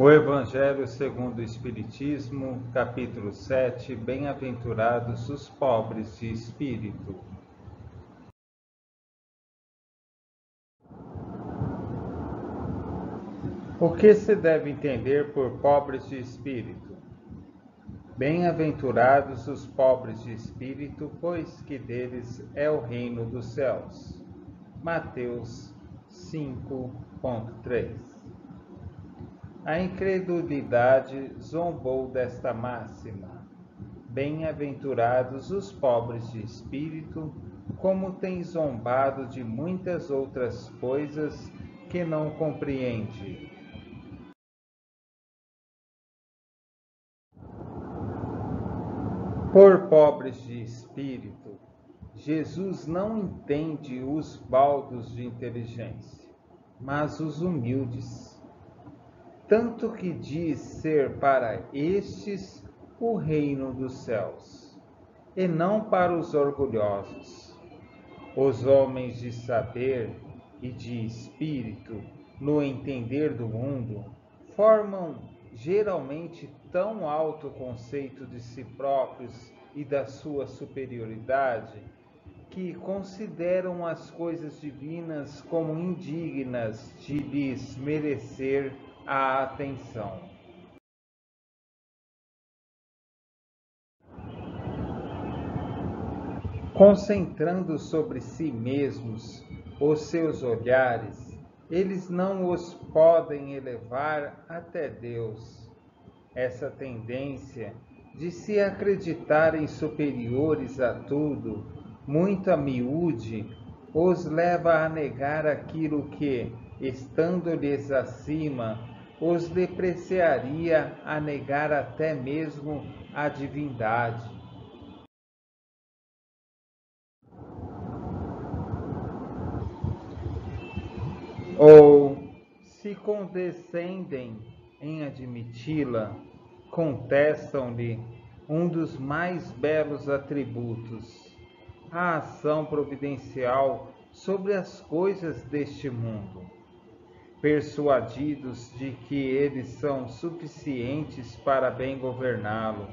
O Evangelho segundo o Espiritismo, capítulo 7, Bem-aventurados os pobres de espírito. O que se deve entender por pobres de espírito? Bem-aventurados os pobres de espírito, pois que deles é o reino dos céus. Mateus 5,3. A incredulidade zombou desta máxima. Bem-aventurados os pobres de espírito, como tem zombado de muitas outras coisas que não compreende. Por pobres de espírito, Jesus não entende os baldos de inteligência, mas os humildes. Tanto que diz ser para estes o reino dos céus, e não para os orgulhosos. Os homens de saber e de espírito, no entender do mundo, formam geralmente tão alto conceito de si próprios e da sua superioridade, que consideram as coisas divinas como indignas de lhes merecer a atenção. Concentrando sobre si mesmos os seus olhares, eles não os podem elevar até Deus. Essa tendência de se acreditarem superiores a tudo, muito a miúde, os leva a negar aquilo que, estando-lhes acima, os depreciaria a negar até mesmo a divindade. Ou, se condescendem em admiti-la, contestam-lhe um dos mais belos atributos, a ação providencial sobre as coisas deste mundo, persuadidos de que eles são suficientes para bem governá-lo,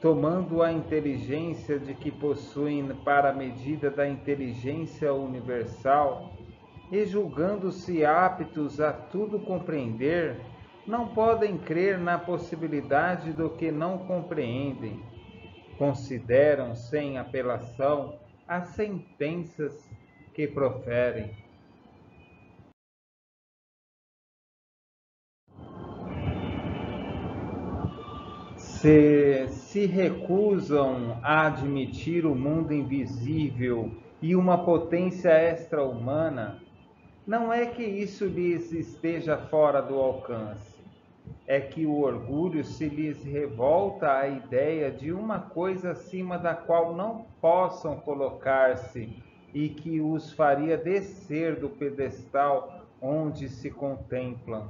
tomando a inteligência de que possuem para a medida da inteligência universal, e julgando-se aptos a tudo compreender, não podem crer na possibilidade do que não compreendem. Consideram sem apelação as sentenças que proferem. Se recusam a admitir o mundo invisível e uma potência extra-humana, não é que isso lhes esteja fora do alcance, é que o orgulho se lhes revolta à ideia de uma coisa acima da qual não possam colocar-se e que os faria descer do pedestal onde se contemplam.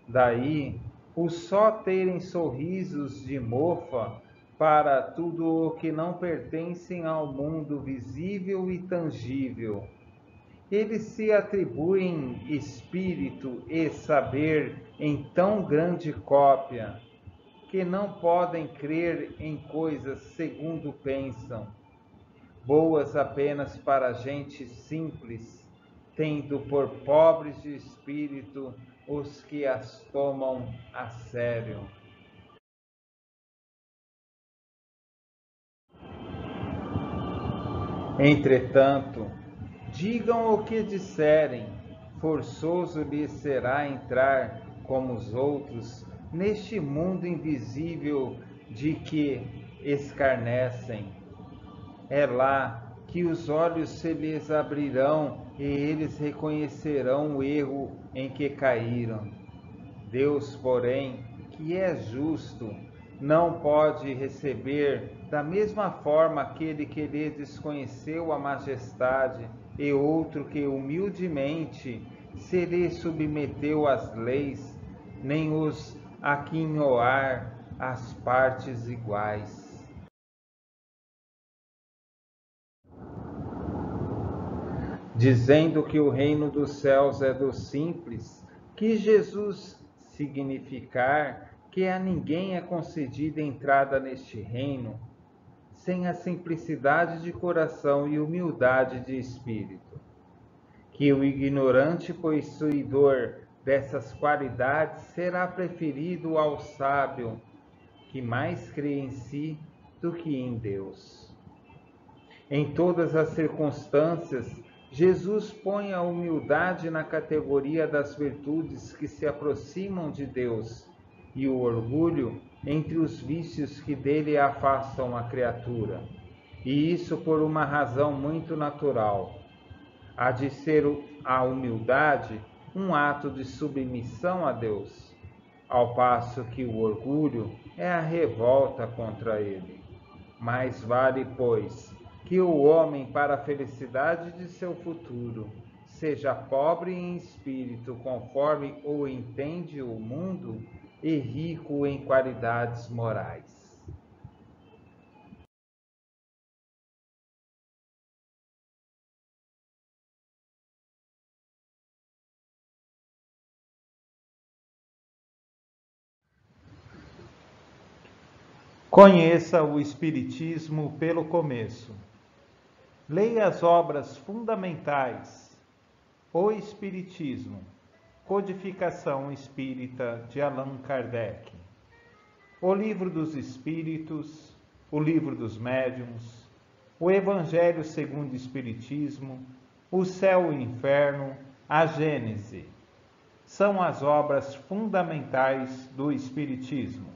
Daí, o só terem sorrisos de mofa para tudo o que não pertencem ao mundo visível e tangível. Eles se atribuem espírito e saber em tão grande cópia, que não podem crer em coisas segundo pensam, boas apenas para gente simples, tendo por pobres de espírito os que as tomam a sério. Entretanto, digam o que disserem, forçoso lhes será entrar, como os outros, neste mundo invisível de que escarnecem. É lá que os olhos se lhes abrirão e eles reconhecerão o erro em que caíram. Deus, porém, que é justo, não pode receber da mesma forma aquele que lhe desconheceu a majestade e outro que humildemente se lhe submeteu às leis, nem os aquinhoar às partes iguais. Dizendo que o reino dos céus é dos simples, que Jesus significar que a ninguém é concedida entrada neste reino sem a simplicidade de coração e humildade de espírito. Que o ignorante possuidor dessas qualidades será preferido ao sábio, que mais crê em si do que em Deus. Em todas as circunstâncias, Jesus põe a humildade na categoria das virtudes que se aproximam de Deus e o orgulho entre os vícios que dele afastam a criatura. E isso por uma razão muito natural. Há de ser a humildade um ato de submissão a Deus, ao passo que o orgulho é a revolta contra ele. Mais vale, pois, que o homem, para a felicidade de seu futuro, seja pobre em espírito, conforme o entende o mundo, e rico em qualidades morais. Conheça o Espiritismo pelo começo. Leia as obras fundamentais. O Espiritismo, Codificação Espírita de Allan Kardec. O Livro dos Espíritos, o Livro dos Médiuns, o Evangelho segundo o Espiritismo, o Céu e o Inferno, a Gênese. São as obras fundamentais do Espiritismo.